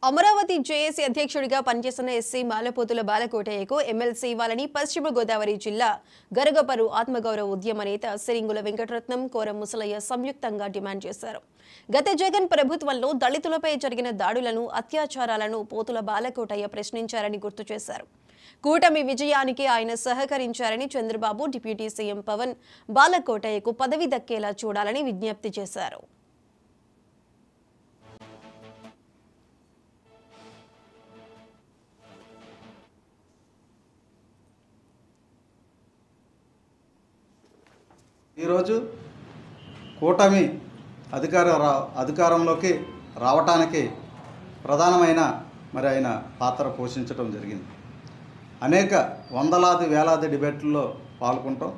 Amaravati JAC అధ్యక్షుడిగా పనిచేస్తున్న SC మాలపోతుల బాలకోటయ్యకు MLC ఇవ్వాలని పశ్చిమ గోదావరి జిల్లా గరగపరు ఆత్మగౌరవ ఉద్యమ నేత సిరింగుల వెంకటరత్నం కోరం ముసలయ్య సంయుక్తంగా డిమాండ్ చేశారు. గత జగన్ ప్రభుత్వంలో దళితులపై జరిగిన దాడులను, అత్యాచారాలను పోతుల బాలకోటయ్య ప్రశ్నించారని గుర్తు చేశారు. కూటమి విజయానికి ఆయన సహకరించారని చంద్రబాబు, డిప్యూటీ సీఎం పవన్ బాలకోటయ్యకు పదవి దక్కేలా చూడాలని విజ్ఞప్తి చేశారు. ఈరోజు కూటమి అధికారంలోకి రావటానికి ప్రధానమైన ఆయన పాత్ర పోషించడం జరిగింది. అనేక వందలాది వేలాది డిబేట్లలో పాల్గొంటాం.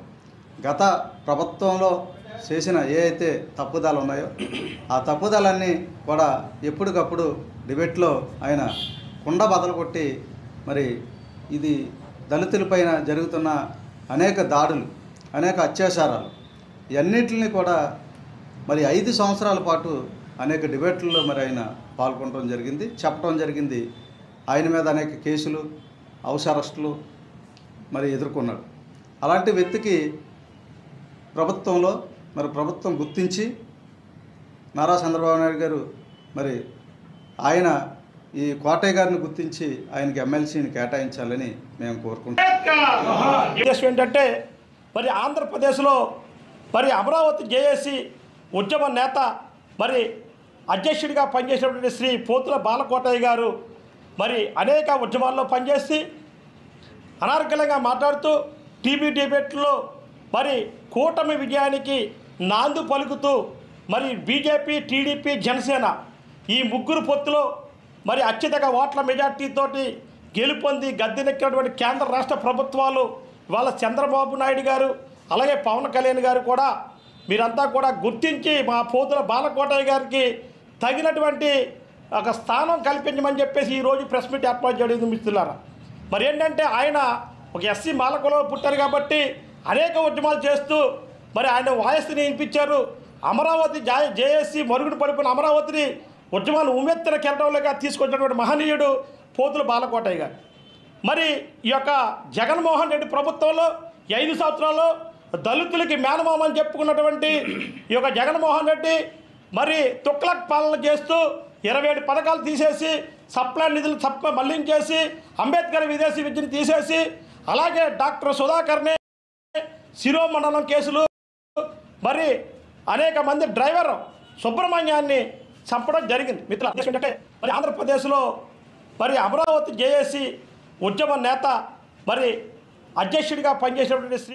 గత ప్రభుత్వంలో చేసిన అయితే తప్పుదలు ఉన్నాయో ఆ తప్పుదలన్నీ కూడా ఎప్పటికప్పుడు డిబేట్లో ఆయన కుండ బదలు కొట్టి ఇది దళితులపైన జరుగుతున్న అనేక దాడులు, అనేక అత్యాచారాలు ఇవన్నిటిని కూడా 5 సంవత్సరాల పాటు అనేక డిబేట్లలో ఆయన పాల్గొనడం జరిగింది, చెప్పడం జరిగింది. ఆయన మీద అనేక కేసులు, హౌస్ అరెస్టులు ఎదుర్కొన్నాడు. అలాంటి వ్యక్తికి ప్రభుత్వంలో ప్రభుత్వం గుర్తించి నారా చంద్రబాబు నాయుడు గారు ఆయన ఈ కోటయ్య గారిని గుర్తించి ఆయనకి ఎమ్మెల్సీని కేటాయించాలని మేము కోరుకుంటున్నాం. ఏంటంటే ఆంధ్రప్రదేశ్లో అమరావతి జేఏసీ ఉద్యమ నేత అధ్యక్షుడిగా పనిచేసినటువంటి శ్రీ పోతుల బాలకోటయ్య గారు అనేక ఉద్యమాల్లో పనిచేసి అనార్గళంగా మాట్లాడుతూ టీవీ డిబేట్లో కూటమి విజయానికి నాందు పలుకుతూ బీజేపీ, టీడీపీ, జనసేన ఈ ముగ్గురు పొత్తులో అత్యధిక ఓట్ల మెజార్టీతోటి గెలుపొంది గద్దెనెక్కినటువంటి కేంద్ర రాష్ట్ర ప్రభుత్వాలు ఇవాళ చంద్రబాబు నాయుడు గారు అలాగే పవన్ కళ్యాణ్ గారు కూడా మీరంతా కూడా గుర్తించి మా పోతుల బాలకోటయ్య గారికి తగినటువంటి ఒక స్థానం కల్పించమని చెప్పేసి ఈరోజు ప్రెస్ మీట్ ఏర్పాటు చేయడం మిత్రులారా. ఏంటంటే ఆయన ఒక ఎస్సీ మాలకులో పుట్టారు కాబట్టి అనేక ఉద్యమాలు చేస్తూ ఆయన వాయిస్ని వినిపించారు. అమరావతి జేఏసీ మరుగుడు పడిపోయిన అమరావతిని ఉద్యమాలు ఉమ్మెత్తిన కెరటంలోగా తీసుకొచ్చినటువంటి మహనీయుడు పోతుల బాలకోటయ్య గారు. ఈ యొక్క జగన్మోహన్ రెడ్డి ప్రభుత్వంలో 5 సంవత్సరాల్లో దళితులకి మేనమామని చెప్పుకున్నటువంటి ఈ యొక్క జగన్మోహన్ రెడ్డి తుక్లక్ పాలన చేస్తూ 27 పథకాలు తీసేసి సప్లై నిధులు మళ్లించేసి అంబేద్కర్ విదేశీ విద్యను తీసేసి అలాగే డాక్టర్ సుధాకర్ని శిరోమండలం కేసులు అనేక మంది డ్రైవర్ సుబ్రహ్మణ్యాన్ని చంపడం జరిగింది. మిత్రులు ఏంటంటే ఆంధ్రప్రదేశ్లో అమరావతి జేఏసీ ఉద్యమ నేత అధ్యక్షుడిగా పనిచేసినటువంటి శ్రీ